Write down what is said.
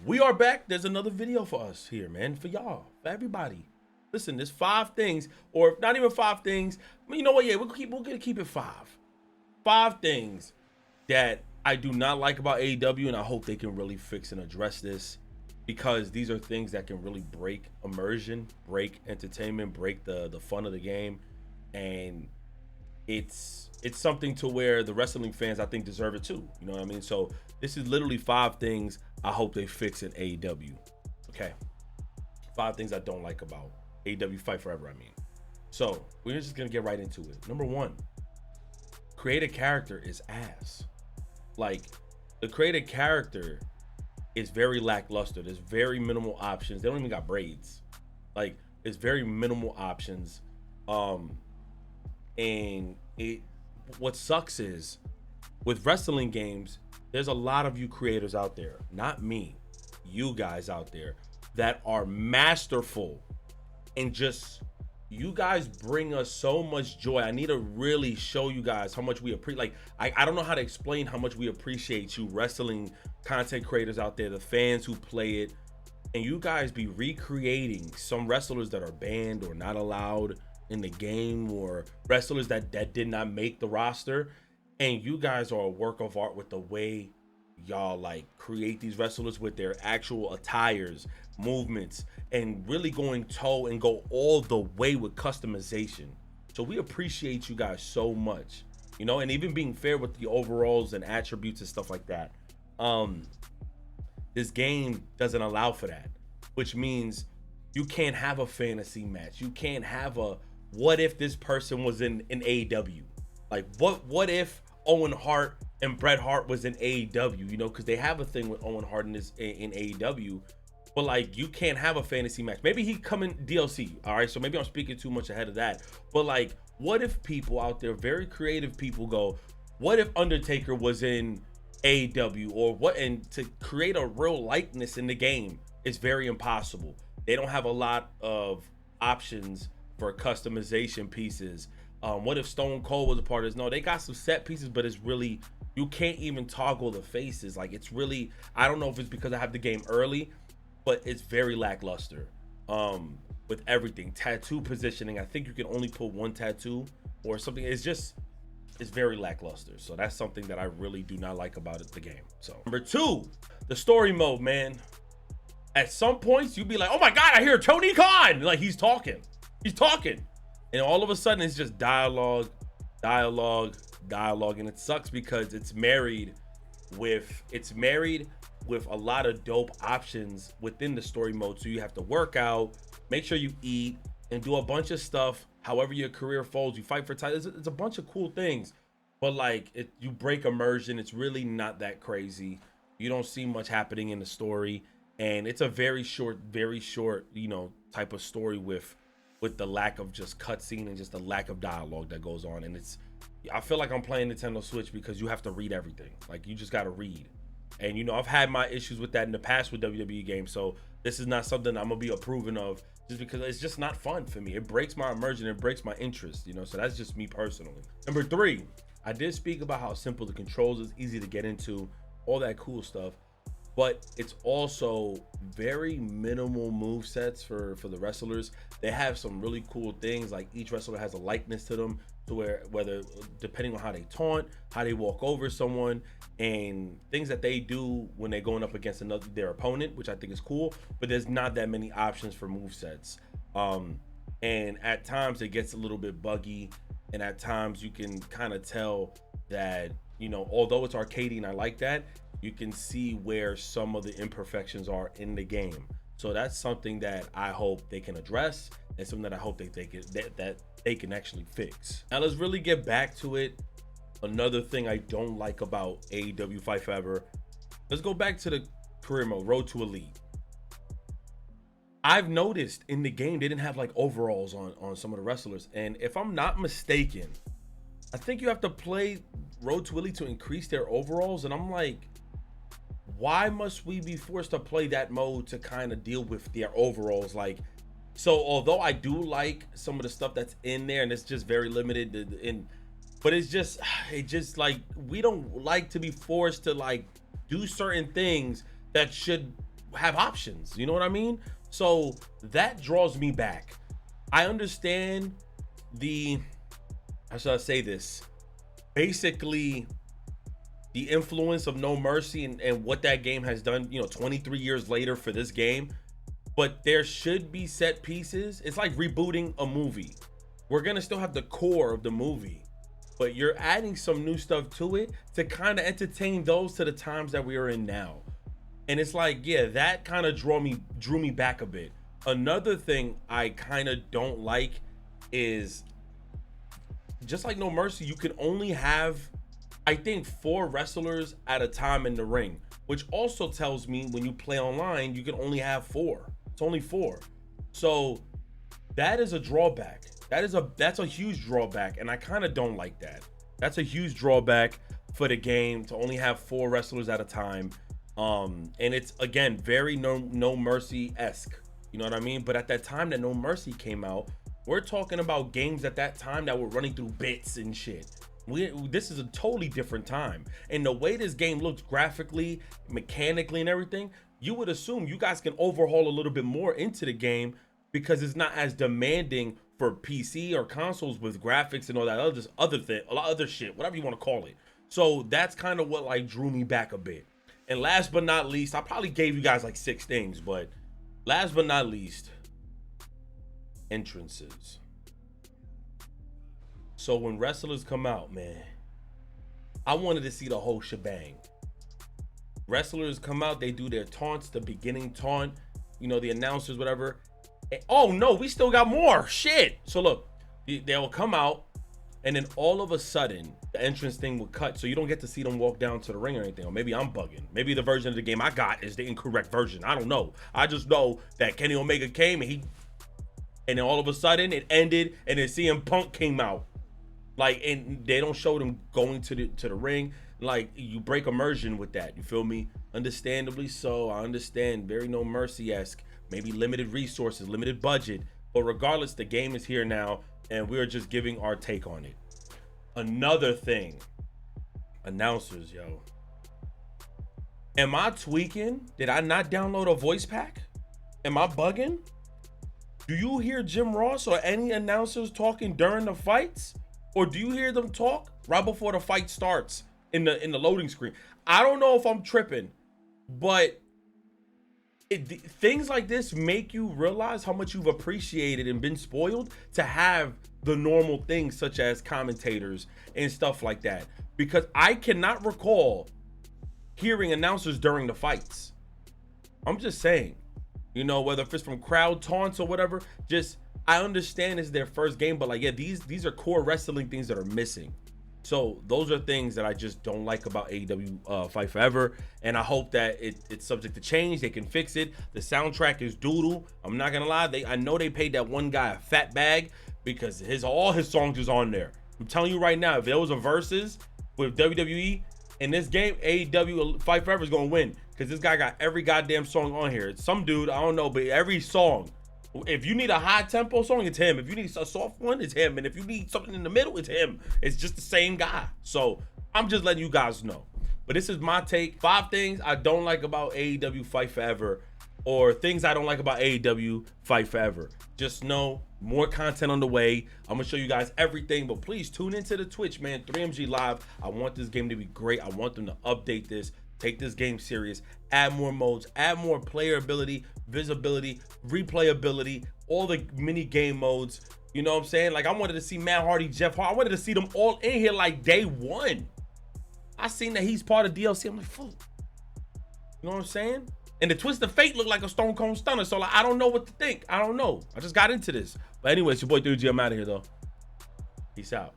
We are back. There's another video for us here, man. For y'all, for everybody. Listen, there's 5 things, or not even 5 things. I mean, you know what? Yeah, we're gonna keep it 5. 5 things that I do not like about AEW, and I hope they can really fix and address this, because these are things that can really break immersion, break entertainment, break the fun of the game, and it's something to where the wrestling fans, I think, deserve it too. You know what I mean? So this is literally 5 things I hope they fix in AEW. Okay, 5 things I don't like about AEW Fight Forever. I mean, so we're just gonna get right into it. Number 1, creative character is ass. Like, the creative character is very lackluster. There's very minimal options. They don't even got braids. Like, it's very minimal options. And what sucks is, with wrestling games, there's a lot of you creators out there, not me, you guys out there, that are masterful, and just, you guys bring us so much joy. I need to really show you guys how much we appreciate. Like, I don't know how to explain how much we appreciate you wrestling content creators out there, the fans who play it, and you guys be recreating some wrestlers that are banned or not allowed in the game, or wrestlers that did not make the roster, and you guys are a work of art with the way y'all like create these wrestlers with their actual attires, movements, and really going toe and go all the way with customization. So we appreciate you guys so much, you know, and even being fair with the overalls and attributes and stuff like that. This game doesn't allow for that, which means you can't have a fantasy match. You can't have a, what if this person was in AEW? Like, what if Owen Hart and Bret Hart was in AEW? You know, because they have a thing with Owen Hart in AEW, but like, you can't have a fantasy match. Maybe he come in DLC. All right, so maybe I'm speaking too much ahead of that. But like, what if people out there, very creative people, go, what if Undertaker was in AEW, or what? And to create a real likeness in the game is very impossible. They don't have a lot of options for customization pieces. What if Stone Cold was a part of this? No, they got some set pieces, but it's really, you can't even toggle the faces. Like, it's really, I don't know if it's because I have the game early, but it's very lackluster. With everything, tattoo positioning, I think you can only put 1 tattoo or something. It's very lackluster. So that's something that I really do not like about the game. So number 2, the story mode, man. At some points you'd be like, oh my God, I hear Tony Khan. Like, he's talking. And all of a sudden it's just dialogue. And it sucks because it's married with a lot of dope options within the story mode. So you have to work out, make sure you eat, and do a bunch of stuff. However your career folds, you fight for titles. It's a bunch of cool things, but like, you break immersion. It's really not that crazy. You don't see much happening in the story, and it's a very short, you know, type of story with the lack of just cutscene and just the lack of dialogue that goes on. And I feel like I'm playing Nintendo Switch because you have to read everything. Like, you just got to read. And, you know, I've had my issues with that in the past with WWE games. So this is not something I'm going to be approving of, just because it's just not fun for me. It breaks my immersion. It breaks my interest, you know, so that's just me personally. Number 3, I did speak about how simple the controls is, easy to get into, all that cool stuff. But it's also very minimal move sets for the wrestlers. They have some really cool things, like each wrestler has a likeness to them, to where, whether depending on how they taunt, how they walk over someone, and things that they do when they're going up against their opponent, which I think is cool. But there's not that many options for move sets, and at times it gets a little bit buggy, and at times you can kind of tell that, you know, although it's arcadey and I like that, you can see where some of the imperfections are in the game. So that's something that I hope they can address, and something that I hope that they can actually fix. Now let's really get back to it. Another thing I don't like about AEW Fight Forever, let's go back to the career mode, Road to Elite. I've noticed in the game they didn't have like overalls on some of the wrestlers, and if I'm not mistaken, I think you have to play Road to Elite to increase their overalls, and I'm like, why must we be forced to play that mode to kind of deal with their overalls? Like, so although I do like some of the stuff that's in there, and it's just very limited, but it just like, we don't like to be forced to like do certain things that should have options. You know what I mean? So that draws me back. I understand how should I say this? Basically, the influence of No Mercy and what that game has done, 23 years later for this game. But there should be set pieces. It's like rebooting a movie. We're gonna still have the core of the movie, but you're adding some new stuff to it to kind of entertain those to the times that we are in now. And it's like, yeah, that kind of drew me back a bit. Another thing I kind of don't like is, just like No Mercy, you can only have, I think, 4 wrestlers at a time in the ring, which also tells me when you play online, you can only have 4. It's only 4. So that is a drawback. That's a huge drawback, and I kind of don't like that. That's a huge drawback for the game to only have 4 wrestlers at a time. And it's, again, very No Mercy-esque. You know what I mean? But at that time that No Mercy came out, we're talking about games at that time that were running through bits and shit. This is a totally different time. And the way this game looks graphically, mechanically, and everything, you would assume you guys can overhaul a little bit more into the game because it's not as demanding for PC or consoles with graphics and all that other thing, a lot of other shit, whatever you want to call it. So that's kind of what like drew me back a bit. And last but not least, I probably gave you guys like 6 things, but last but not least, entrances. So when wrestlers come out, man, I wanted to see the whole shebang. Wrestlers come out, they do their taunts, the beginning taunt, the announcers, whatever. And, oh no, we still got more shit. So look, they'll come out, and then all of a sudden, the entrance thing will cut, so you don't get to see them walk down to the ring or anything. Or maybe I'm bugging. Maybe the version of the game I got is the incorrect version. I don't know. I just know that Kenny Omega came, and then all of a sudden it ended, and then CM Punk came out. Like, and they don't show them going to the ring. Like, you break immersion with that. You feel me? Understandably so. I understand. Very No Mercy-esque. Maybe limited resources, limited budget. But regardless, the game is here now, and we're just giving our take on it. Another thing. Announcers, yo. Am I tweaking? Did I not download a voice pack? Am I bugging? Do you hear Jim Ross or any announcers talking during the fights? Or do you hear them talk right before the fight starts in the loading screen? I don't know if I'm tripping, but things like this make you realize how much you've appreciated and been spoiled to have the normal things such as commentators and stuff like that. Because I cannot recall hearing announcers during the fights. I'm just saying, whether if it's from crowd taunts or whatever, I understand it's their first game, but like, yeah, these are core wrestling things that are missing. So those are things that I just don't like about AEW Fight Forever, and I hope that it's subject to change. They can fix it. The soundtrack is doodle. I'm not gonna lie. I know they paid that one guy a fat bag because all his songs is on there. I'm telling you right now, if there was a versus with WWE in this game, AEW Fight Forever is gonna win because this guy got every goddamn song on here. It's some dude, I don't know, but every song. If you need a high tempo song, it's him. If you need a soft one, it's him. And if you need something in the middle, it's him. It's just the same guy. So I'm just letting you guys know. But this is my take. 5 things I don't like about AEW Fight Forever, or things I don't like about AEW Fight Forever. Just know more content on the way. I'm gonna show you guys everything, but please tune into the Twitch, man. 3MG Live. I want this game to be great. I want them to update this. Take this game serious, add more modes, add more player ability, visibility, replayability, all the mini game modes. You know what I'm saying? Like, I wanted to see Matt Hardy, Jeff Hardy. I wanted to see them all in here like day one. I seen that he's part of DLC. I'm like, fuck. You know what I'm saying? And the Twist of Fate looked like a Stone Cold Stunner. So like, I don't know what to think. I don't know. I just got into this. But anyways, your boy 3G, I'm out of here though. Peace out.